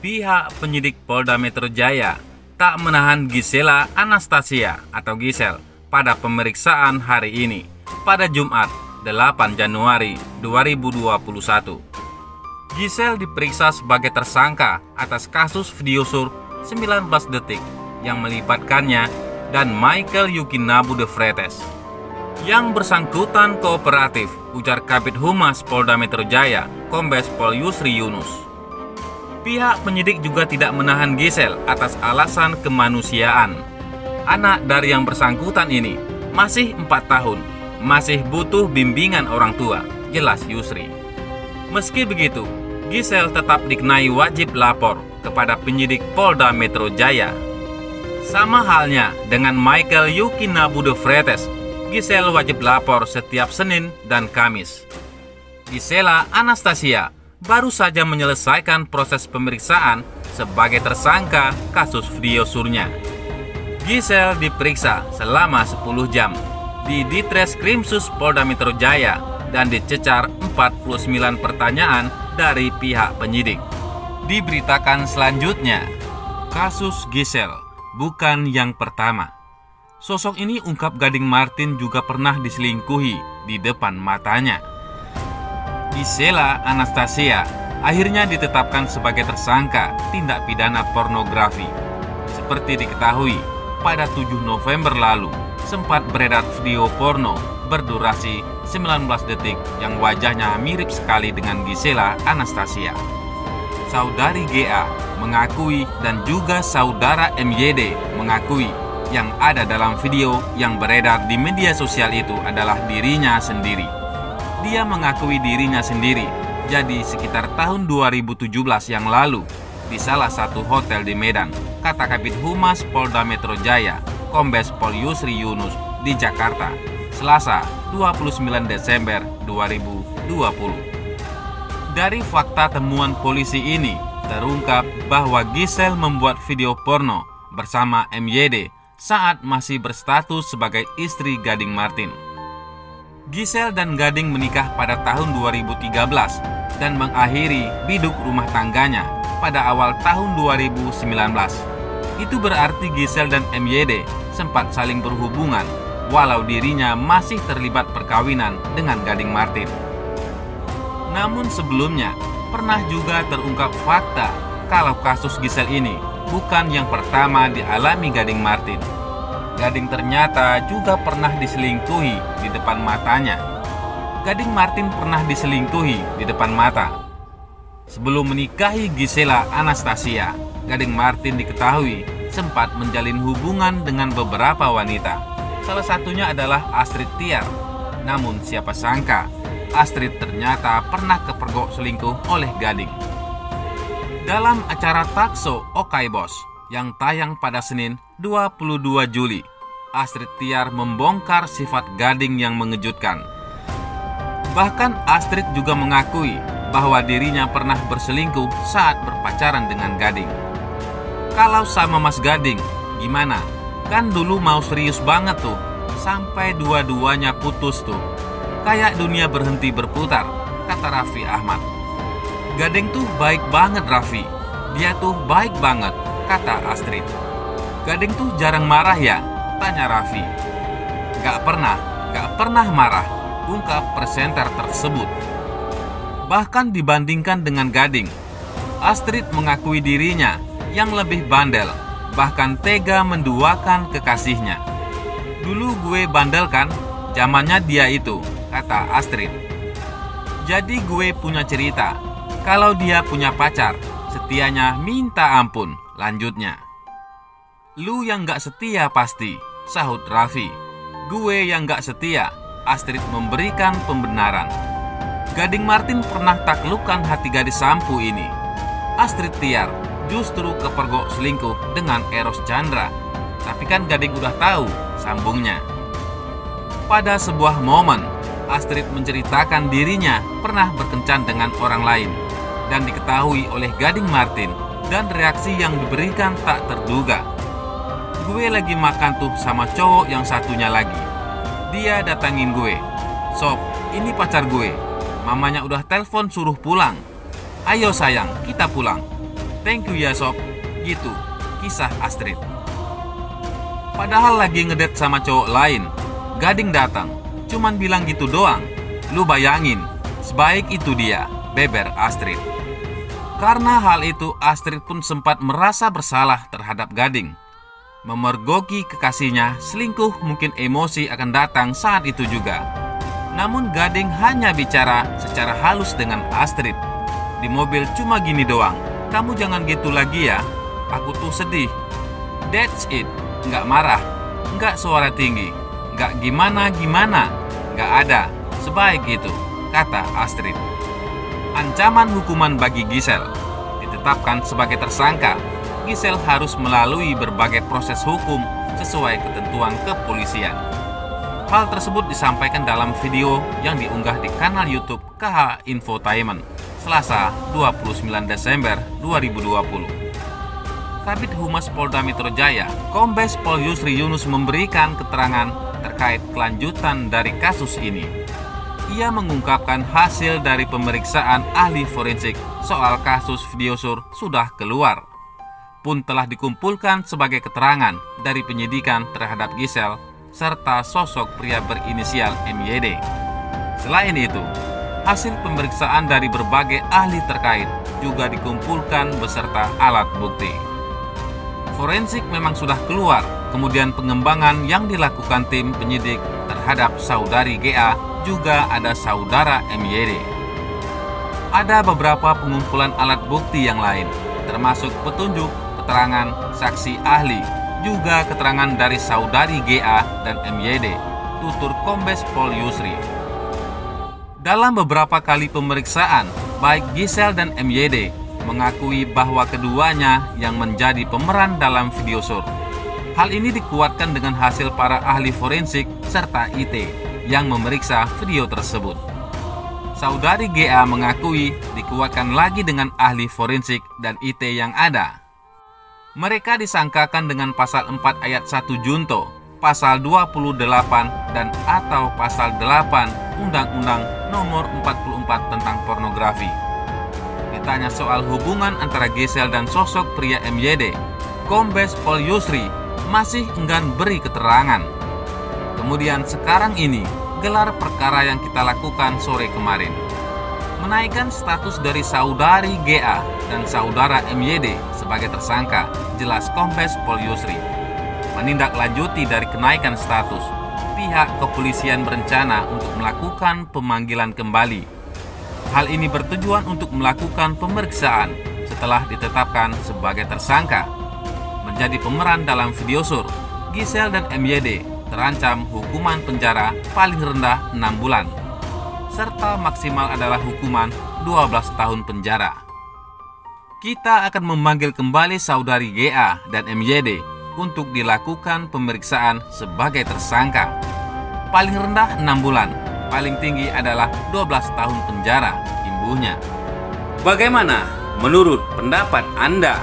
Pihak penyidik Polda Metro Jaya tak menahan Gisela Anastasia atau Gisel pada pemeriksaan hari ini pada Jumat 8 Januari 2021. Gisel diperiksa sebagai tersangka atas kasus video sur 19 detik yang melibatkannya dan Michael Yukinabu de Freitas. Yang bersangkutan kooperatif, ujar Kabid Humas Polda Metro Jaya, Kombes Pol Yusri Yunus. Pihak penyidik juga tidak menahan Gisel atas alasan kemanusiaan. Anak dari yang bersangkutan ini masih 4 tahun, masih butuh bimbingan orang tua, jelas Yusri. Meski begitu, Gisel tetap dikenai wajib lapor kepada penyidik Polda Metro Jaya. Sama halnya dengan Michael Yukinabu de Freitas, Gisel wajib lapor setiap Senin dan Kamis. Gisela Anastasia baru saja menyelesaikan proses pemeriksaan sebagai tersangka kasus video surnya. Gisel diperiksa selama 10 jam di Ditreskrimsus Polda Metro Jaya dan dicecar 49 pertanyaan dari pihak penyidik. Diberitakan selanjutnya, kasus Gisel bukan yang pertama. Sosok ini, ungkap Gading Martin, juga pernah diselingkuhi di depan matanya. Gisela Anastasia akhirnya ditetapkan sebagai tersangka tindak pidana pornografi. Seperti diketahui, pada 7 November lalu sempat beredar video porno berdurasi 19 detik yang wajahnya mirip sekali dengan Gisela Anastasia. Saudari GA mengakui dan juga saudara MYD mengakui yang ada dalam video yang beredar di media sosial itu adalah dirinya sendiri. Dia mengakui dirinya sendiri, jadi sekitar tahun 2017 yang lalu di salah satu hotel di Medan, kata Kabid Humas Polda Metro Jaya, Kombes Pol Yusri Yunus di Jakarta, Selasa 29 Desember 2020. Dari fakta temuan polisi ini, terungkap bahwa Gisel membuat video porno bersama MYD saat masih berstatus sebagai istri Gading Martin. Gisel dan Gading menikah pada tahun 2013 dan mengakhiri biduk rumah tangganya pada awal tahun 2019. Itu berarti Gisel dan MYD sempat saling berhubungan walau dirinya masih terlibat perkawinan dengan Gading Martin. Namun sebelumnya pernah juga terungkap fakta kalau kasus Gisel ini bukan yang pertama dialami Gading Martin. Gading ternyata juga pernah diselingkuhi di depan matanya. Gading Martin pernah diselingkuhi di depan mata. Sebelum menikahi Gisela Anastasia, Gading Martin diketahui sempat menjalin hubungan dengan beberapa wanita. Salah satunya adalah Astrid Tiar. Namun siapa sangka Astrid ternyata pernah kepergok selingkuh oleh Gading. Dalam acara Talkshow Okai Bos yang tayang pada Senin 22 Juli, Astrid Tiar membongkar sifat Gading yang mengejutkan. Bahkan Astrid juga mengakui bahwa dirinya pernah berselingkuh saat berpacaran dengan Gading. Kalau sama Mas Gading, gimana? Kan dulu mau serius banget tuh, sampai dua-duanya putus tuh. Kayak dunia berhenti berputar, kata Raffi Ahmad. Gading tuh baik banget Raffi, dia tuh baik banget, kata Astrid. Gading tuh jarang marah ya? Tanya Raffi. Gak pernah marah, ungkap presenter tersebut. Bahkan dibandingkan dengan Gading, Astrid mengakui dirinya yang lebih bandel, bahkan tega menduakan kekasihnya. Dulu gue bandel kan, zamannya dia itu, kata Astrid. Jadi gue punya cerita, kalau dia punya pacar, setianya minta ampun, lanjutnya. Lu yang gak setia pasti, sahut Raffi. Gue yang gak setia, Astrid memberikan pembenaran. Gading Martin pernah taklukkan hati gadis sampu ini. Astrid Tiar justru kepergok selingkuh dengan Eros Chandra. Tapi kan Gading udah tahu, sambungnya. Pada sebuah momen, Astrid menceritakan dirinya pernah berkencan dengan orang lain dan diketahui oleh Gading Martin, dan reaksi yang diberikan tak terduga. Gue lagi makan tuh sama cowok yang satunya lagi. Dia datangin gue. Sob, ini pacar gue. Mamanya udah telepon suruh pulang. Ayo sayang, kita pulang. Thank you ya sob. Gitu kisah Astrid. Padahal lagi ngedate sama cowok lain, Gading datang, cuman bilang gitu doang. Lu bayangin, sebaik itu dia, beber Astrid. Karena hal itu, Astrid pun sempat merasa bersalah terhadap Gading. Memergoki kekasihnya, selingkuh mungkin emosi akan datang saat itu juga. Namun Gading hanya bicara secara halus dengan Astrid. Di mobil cuma gini doang, kamu jangan gitu lagi ya, aku tuh sedih. That's it, nggak marah, nggak suara tinggi, nggak gimana-gimana, nggak ada, sebaik itu, kata Astrid. Ancaman hukuman bagi Giselle. Ditetapkan sebagai tersangka, Giselle harus melalui berbagai proses hukum sesuai ketentuan kepolisian. Hal tersebut disampaikan dalam video yang diunggah di kanal YouTube KH Infotainment, Selasa 29 Desember 2020. Kabid Humas Polda Metro Jaya, Kombes Pol Yusri Yunus memberikan keterangan terkait kelanjutan dari kasus ini. Ia mengungkapkan hasil dari pemeriksaan ahli forensik soal kasus video sur sudah keluar, pun telah dikumpulkan sebagai keterangan dari penyidikan terhadap Giselle serta sosok pria berinisial MYD. Selain itu, hasil pemeriksaan dari berbagai ahli terkait juga dikumpulkan beserta alat bukti. Forensik memang sudah keluar, kemudian pengembangan yang dilakukan tim penyidik terhadap saudari GA juga ada saudara MYD. Ada beberapa pengumpulan alat bukti yang lain, termasuk petunjuk, keterangan saksi ahli, juga keterangan dari saudari GA dan MYD, tutur Kombes Pol Yusri. Dalam beberapa kali pemeriksaan, baik Giselle dan MYD mengakui bahwa keduanya yang menjadi pemeran dalam video sur. Hal ini dikuatkan dengan hasil para ahli forensik serta IT yang memeriksa video tersebut. Saudari GA mengakui dikuatkan lagi dengan ahli forensik dan IT yang ada. Mereka disangkakan dengan pasal 4 ayat 1 Junto, pasal 28 dan atau pasal 8 Undang-Undang Nomor 44 tentang pornografi. Ditanya soal hubungan antara Giselle dan sosok pria MYD, Kombes Pol Yusri masih enggan beri keterangan. Kemudian sekarang ini gelar perkara yang kita lakukan sore kemarin, menaikkan status dari saudari GA dan saudara MYD sebagai tersangka, jelas Kombes Pol Yusri. Menindaklanjuti dari kenaikan status, pihak kepolisian berencana untuk melakukan pemanggilan kembali. Hal ini bertujuan untuk melakukan pemeriksaan setelah ditetapkan sebagai tersangka. Menjadi pemeran dalam video sur, Giselle dan MYD terancam hukuman penjara paling rendah 6 bulan, serta maksimal adalah hukuman 12 tahun penjara. Kita akan memanggil kembali saudari GA dan MYD untuk dilakukan pemeriksaan sebagai tersangka. Paling rendah 6 bulan, paling tinggi adalah 12 tahun penjara, imbuhnya. Bagaimana menurut pendapat Anda?